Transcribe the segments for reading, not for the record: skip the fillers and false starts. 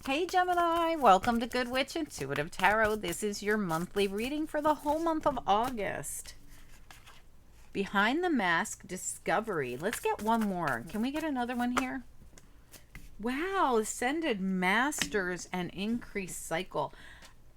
Hey Gemini, welcome to Good Witch Intuitive Tarot. This is your monthly reading for the whole month of August. Behind the Mask Discovery. Let's get one more. Can we get another one here? Wow, Ascended Masters and Increased Cycle.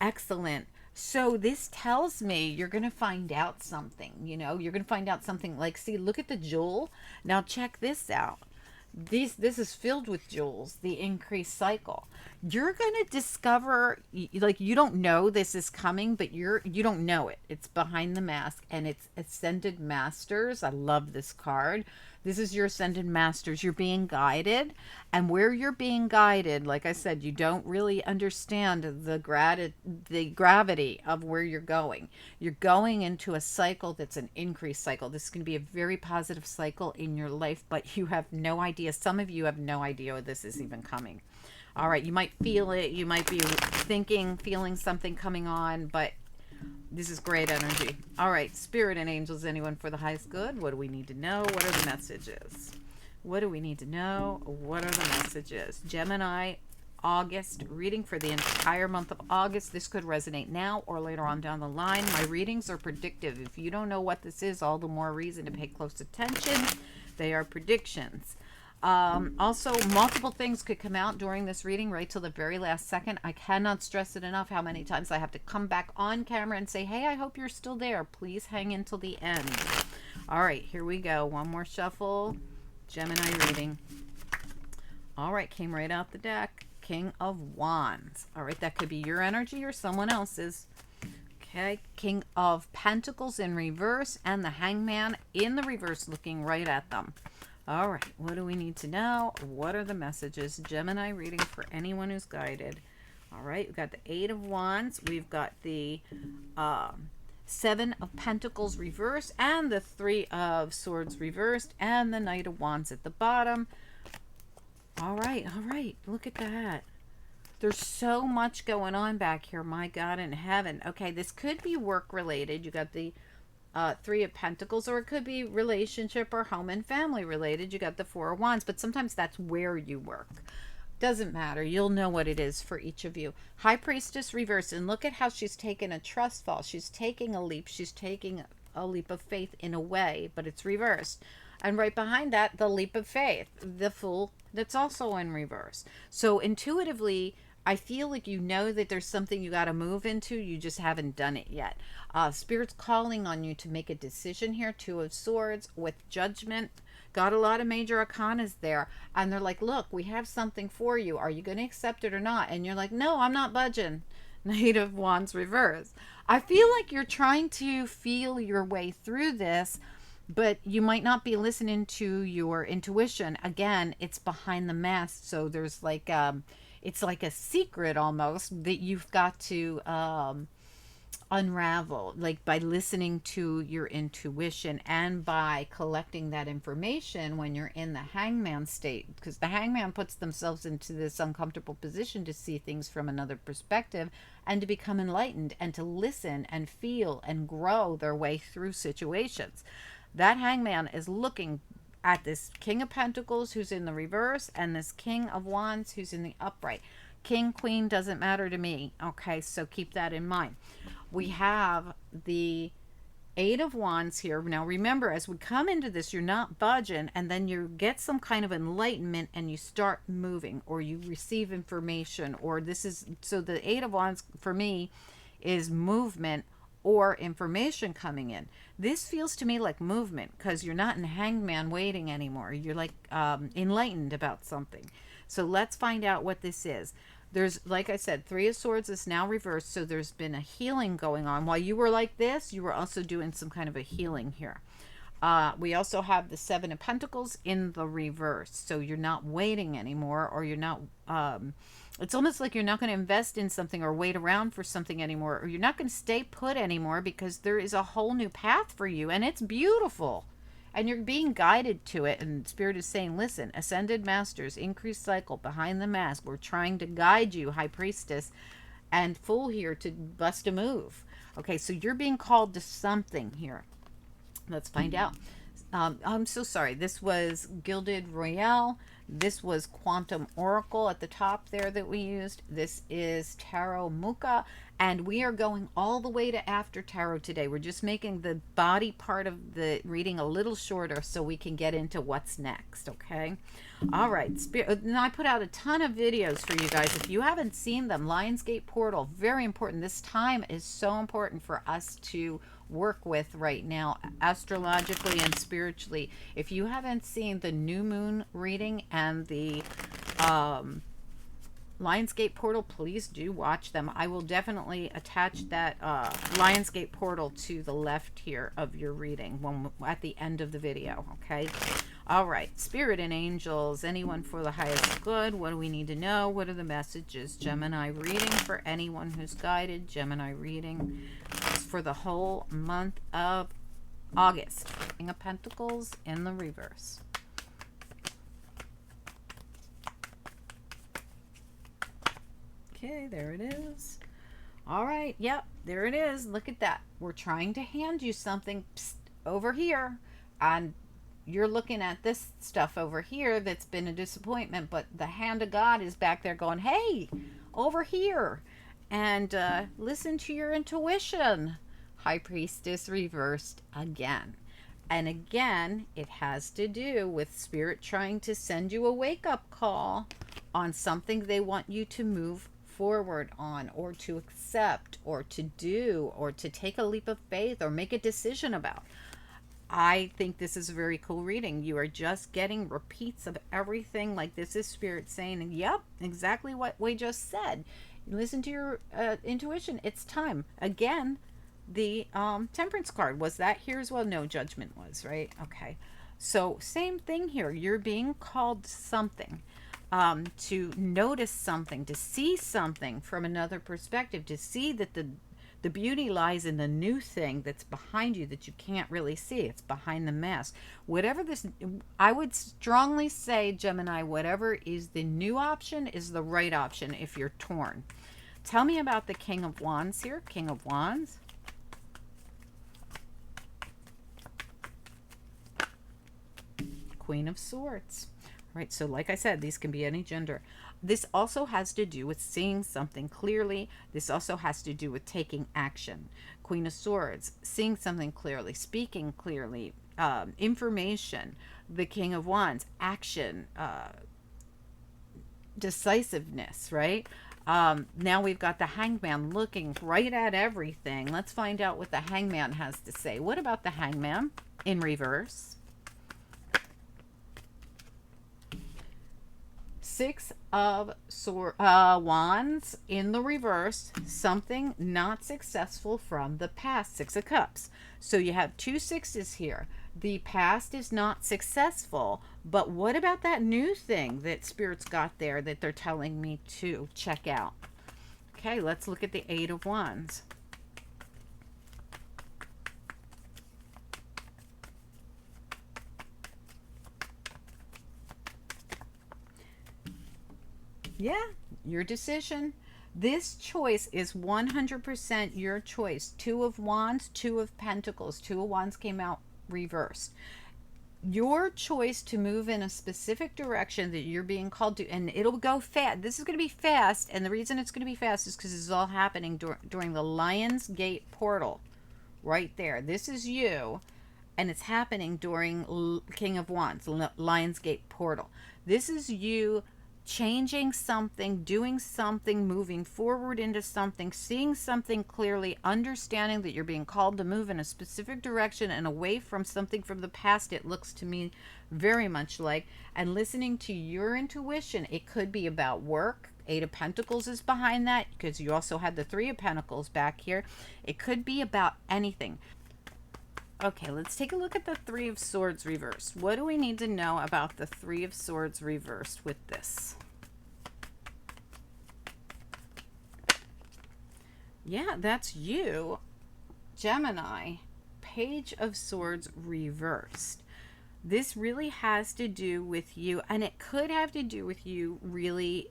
Excellent. So this tells me you're going to find out something, you're going to find out something like, see, look at the jewel. Now check this out. This is filled with jewels, the increased cycle. You're going to discover, like, you don't know this is coming, but you don't know it. It's behind the mask, and it's Ascended Masters. I love this card. This is your Ascended Masters. You're being guided, and where you're being guided, like I said, you don't really understand the gravity of where you're going. You're going into a cycle that's an increased cycle. This is going to be a very positive cycle in your life, but you have no idea. Some of you have no idea this is even coming. All right, you might feel it. You might be feeling something coming on, but this is great energy. All right, Spirit and angels, anyone for the highest good? What do we need to know? What are the messages? What do we need to know? What are the messages? Gemini, August, reading for the entire month of August. This could resonate now or later on down the line. My readings are predictive. If you don't know what this is, all the more reason to pay close attention. They are predictions. Also, multiple things could come out during this reading right till the very last second. I cannot stress it enough how many times I have to come back on camera and say, hey, I hope you're still there. Please hang until the end. All right, here we go. One more shuffle. Gemini reading. All right, came right out the deck. King of Wands. All right, that could be your energy or someone else's. Okay, King of Pentacles in reverse and the Hangman in the reverse looking right at them. All right, what do we need to know? What are the messages? Gemini reading for anyone who's guided. All right, we've got the Eight of Wands. We've got the Seven of Pentacles reversed and the Three of Swords reversed and the Knight of Wands at the bottom. All right, look at that. There's so much going on back here, my God in heaven. Okay, this could be work related. You got the Three of Pentacles, or it could be relationship or home and family related. You got the Four of Wands, but sometimes that's where you work. Doesn't matter. You'll know what it is for each of you. High Priestess reversed, and look at how she's taken a trust fall. She's taking a leap. She's taking a leap of faith in a way, but it's reversed. And right behind that, the leap of faith, the Fool, that's also in reverse. So intuitively, I feel like you know that there's something you got to move into. You just haven't done it yet. Spirit's calling on you to make a decision here. Two of Swords with Judgment. Got a lot of major arcanas there. And they're like, look, we have something for you. Are you going to accept it or not? And you're like, no, I'm not budging. Knight of Wands reverse. I feel like you're trying to feel your way through this, but you might not be listening to your intuition. Again, it's behind the mask. So there's like... it's like a secret almost that you've got to unravel, like by listening to your intuition and by collecting that information when you're in the hangman state, because the hangman puts themselves into this uncomfortable position to see things from another perspective and to become enlightened and to listen and feel and grow their way through situations. That hangman is looking at this King of Pentacles who's in the reverse and this King of Wands who's in the upright. King, Queen, doesn't matter to me. Okay, so keep that in mind. We have the Eight of Wands here. Now remember, as we come into this, you're not budging, and then you get some kind of enlightenment and you start moving, or you receive information, or this is, so the Eight of Wands for me is movement or information coming in. This feels to me like movement, because you're not in hangman waiting anymore. You're like enlightened about something. So let's find out what this is. There's, like I said, Three of Swords is now reversed, so there's been a healing going on. While you were like this, you were also doing some kind of a healing here. We also have the Seven of Pentacles in the reverse, so you're not waiting anymore, or you're not it's almost like you're not going to invest in something or wait around for something anymore, or you're not going to stay put anymore, because there is a whole new path for you, and it's beautiful, and you're being guided to it. And Spirit is saying, listen, Ascended Masters, increased cycle, behind the mask, we're trying to guide you, High Priestess and Fool here, to bust a move. Okay, so you're being called to something here. Let's find out. I'm so sorry. This was Gilded Royale. This was Quantum Oracle at the top there that we used. This is Tarot Muka, and we are going all the way to After Tarot today. We're just making the body part of the reading a little shorter so we can get into what's next, okay? All right, and I put out a ton of videos for you guys. If you haven't seen them, Lionsgate Portal, very important. This time is so important for us to work with right now, astrologically and spiritually. If you haven't seen the new moon reading and the Lionsgate Portal, please do watch them. I will definitely attach that Lionsgate Portal to the left here of your reading at the end of the video, okay? All right, Spirit and Angels, anyone for the highest good. What do we need to know? What are the messages? Gemini reading for anyone who's guided. Gemini reading for the whole month of August. King of Pentacles in the reverse. Okay, there it is. All right, yep, there it is. Look at that. We're trying to hand you something over here, and you're looking at this stuff over here that's been a disappointment, but the hand of God is back there going, hey, over here, and listen to your intuition. High Priestess reversed again. And again, it has to do with Spirit trying to send you a wake-up call on something they want you to move forward on, or to accept, or to do, or to take a leap of faith, or make a decision about. I think this is a very cool reading. You are just getting repeats of everything. Like, this is Spirit saying, yep, exactly what we just said. Listen to your intuition. It's time. Again, the Temperance card, was that here as well? No, Judgment was, right? Okay. So same thing here. You're being called something, to notice something, to see something from another perspective, to see that the beauty lies in the new thing that's behind you that you can't really see. It's behind the mask. Whatever this, I would strongly say, Gemini, whatever is the new option is the right option if you're torn. Tell me about the King of Wands here. King of Wands. Queen of Swords. All right, so like I said, these can be any gender. This also has to do with seeing something clearly. This also has to do with taking action. Queen of Swords, seeing something clearly, speaking clearly, information. The King of Wands, action, decisiveness, right? Now we've got the Hangman looking right at everything. Let's find out what the Hangman has to say. What about the Hangman in reverse? Six of Wands in the reverse, something not successful from the past. Six of Cups. So you have two sixes here. The past is not successful, but what about that new thing that Spirit's got there that they're telling me to check out? Okay, let's look at the Eight of Wands. Yeah, your decision. This choice is 100% your choice. Two of Wands, Two of Pentacles. Two of Wands came out reversed. Your choice to move in a specific direction that you're being called to, and it'll go fast. This is going to be fast, and the reason it's going to be fast is because this is all happening during the Lionsgate portal. Right there. This is you, and it's happening during King of Wands, Lionsgate portal. This is you changing something, doing something, moving forward into something, seeing something clearly, understanding that you're being called to move in a specific direction and away from something from the past, it looks to me very much like, and listening to your intuition. It could be about work. Eight of Pentacles is behind that because you also had the Three of Pentacles back here. It could be about anything. Okay, let's take a look at the Three of Swords reversed. What do we need to know about the Three of Swords reversed with this? Yeah, that's you, Gemini. Page of Swords reversed. This really has to do with you, and it could have to do with you really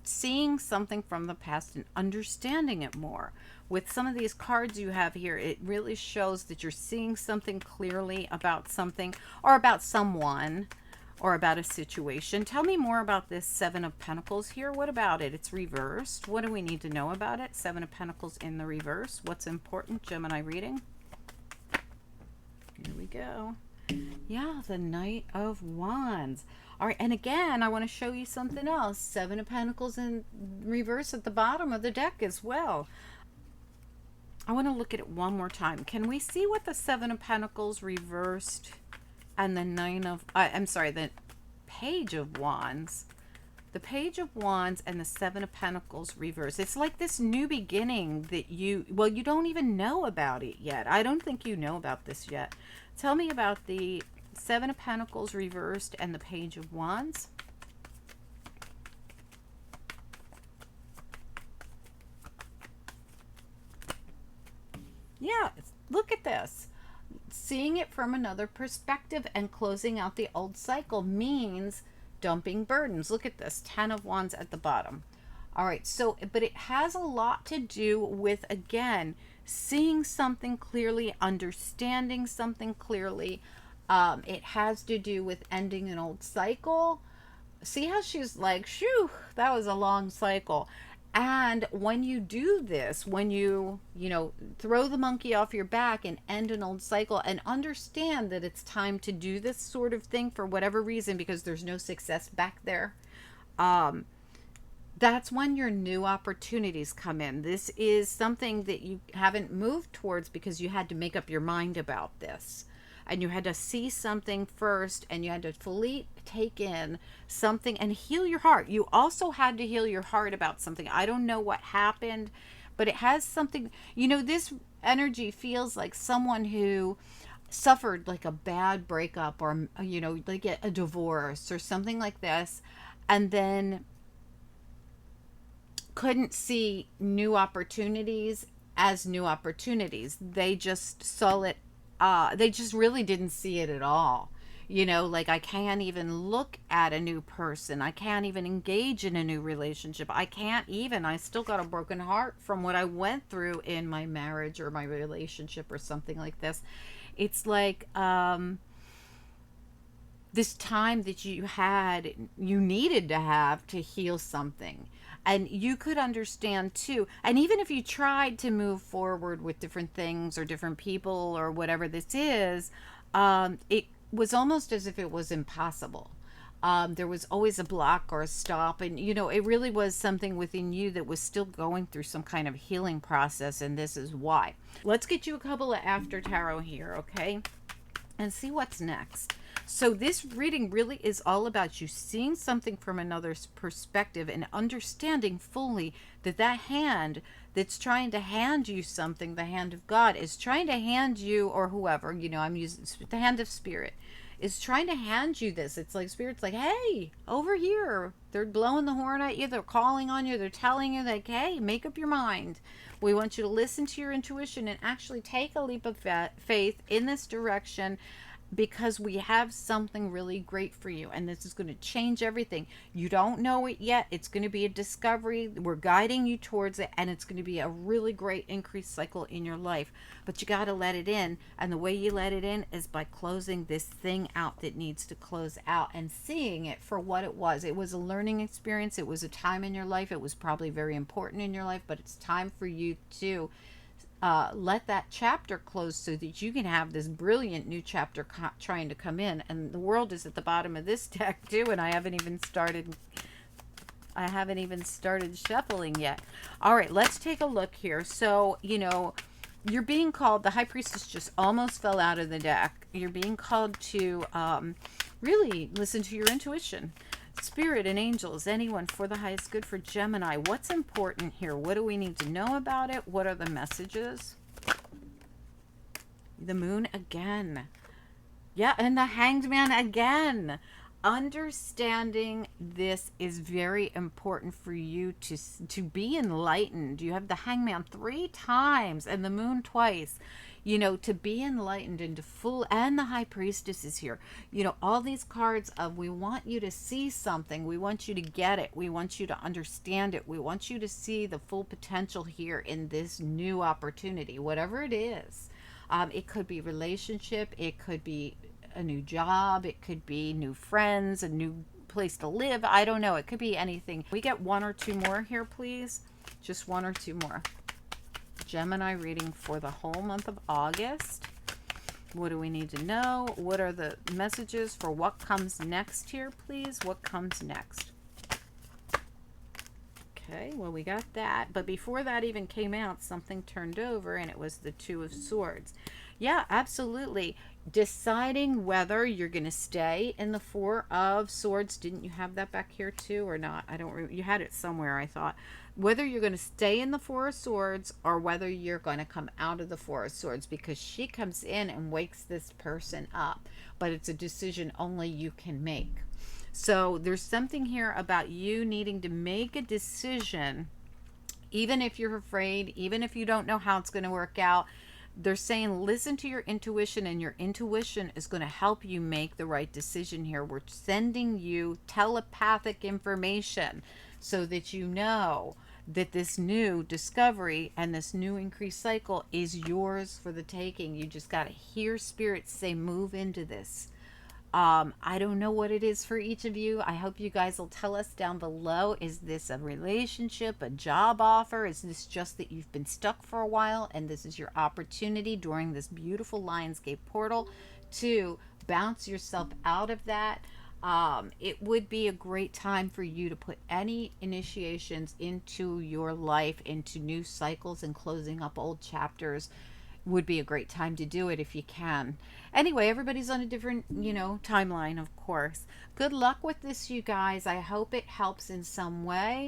seeing something from the past and understanding it more. With some of these cards you have here, it really shows that you're seeing something clearly about something or about someone, or about a situation. Tell me more about this Seven of Pentacles here. What about it? It's reversed. What do we need to know about it? Seven of Pentacles in the reverse. What's important? Gemini reading. Here we go. Yeah, the Knight of Wands. All right, and again, I want to show you something else. Seven of Pentacles in reverse at the bottom of the deck as well. I want to look at it one more time. Can we see what the Seven of Pentacles reversed and the the Page of Wands? The Page of Wands and the Seven of Pentacles reversed. It's like this new beginning that you don't even know about it yet. I don't think you know about this yet. Tell me about the Seven of Pentacles reversed and the Page of Wands. Yeah, look at this. Seeing it from another perspective and closing out the old cycle means dumping burdens. Look at this, 10 of Wands at the bottom. All right, so, but it has a lot to do with, again, seeing something clearly, understanding something clearly. It has to do with ending an old cycle. See how she's like, shoo, that was a long cycle. And when you do this, when you throw the monkey off your back and end an old cycle and understand that it's time to do this sort of thing for whatever reason, because there's no success back there, that's when your new opportunities come in. This is something that you haven't moved towards because you had to make up your mind about this. And you had to see something first, and you had to fully take in something and heal your heart. You also had to heal your heart about something. I don't know what happened, but it has something, this energy feels like someone who suffered like a bad breakup or, like a divorce or something like this, and then couldn't see new opportunities as new opportunities. They just saw it. They just really didn't see it at all. Like, I can't even look at a new person. I can't even engage in a new relationship. I still got a broken heart from what I went through in my marriage or my relationship or something like this. It's like, this time that you needed to have to heal something. And you could understand too. And even if you tried to move forward with different things or different people or whatever this is, it was almost as if it was impossible. There was always a block or a stop. And, it really was something within you that was still going through some kind of healing process. And this is why. Let's get you a couple of after tarot here, okay? And see what's next. So this reading really is all about you seeing something from another's perspective and understanding fully that hand that's trying to hand you something, the hand of God, is trying to hand you, or whoever, I'm using the hand of Spirit, is trying to hand you this. It's like Spirit's like, hey, over here. They're blowing the horn at you. They're calling on you. They're telling you, like, hey, make up your mind. We want you to listen to your intuition and actually take a leap of faith in this direction, because we have something really great for you, and this is going to change everything. You don't know it yet. It's going to be a discovery. We're guiding you towards it, and it's going to be a really great increased cycle in your life. But you got to let it in, and the way you let it in is by closing this thing out that needs to close out and seeing it for what it was. It was a learning experience. It was a time in your life. It was probably very important in your life, but it's time for you to let that chapter close so that you can have this brilliant new chapter trying to come in. And the world is at the bottom of this deck too, and I haven't even started shuffling yet. All right, let's take a look here. So, you're being called, the High Priestess just almost fell out of the deck. You're being called to really listen to your intuition. Spirit and angels, anyone, for the highest good for Gemini. What's important here? What do we need to know about it? What are the messages? The Moon again. Yeah, and the Hanged Man again. Understanding this is very important for you to be enlightened. You have the Hangman 3 times and the Moon twice. To be enlightened and to full, and the High Priestess is here. All these cards of, we want you to see something. We want you to get it. We want you to understand it. We want you to see the full potential here in this new opportunity, whatever it is. It could be relationship. It could be a new job. It could be new friends, a new place to live. I don't know. It could be anything. We get one or two more here, please. Just one or two more. Gemini reading for the whole month of August. What do we need to know? What are the messages for what comes next here, please? What comes next? Okay, well, we got that. But before that even came out, something turned over, and it was the Two of Swords. Yeah, absolutely. Deciding whether you're going to stay in the Four of Swords. Didn't you have that back here too or not? I don't remember. You had it somewhere, I thought. Whether you're going to stay in the Four of Swords or whether you're going to come out of the Four of Swords, because she comes in and wakes this person up. But it's a decision only you can make. So there's something here about you needing to make a decision, even if you're afraid, even if you don't know how it's going to work out. They're saying listen to your intuition, and your intuition is going to help you make the right decision here. We're sending you telepathic information so that you know that this new discovery and this new increased cycle is yours for the taking. You just got to hear spirit say move into this. I don't know what it is for each of you. I hope you guys will tell us down below. Is this a relationship, a job offer? Is this just that you've been stuck for a while and this is your opportunity during this beautiful Lionsgate portal to bounce yourself out of that? It would be a great time for you to put any initiations into your life, into new cycles and closing up old chapters. Would be a great time to do it if you can. Anyway, everybody's on a different, timeline, of course. Good luck with this, you guys. I hope it helps in some way.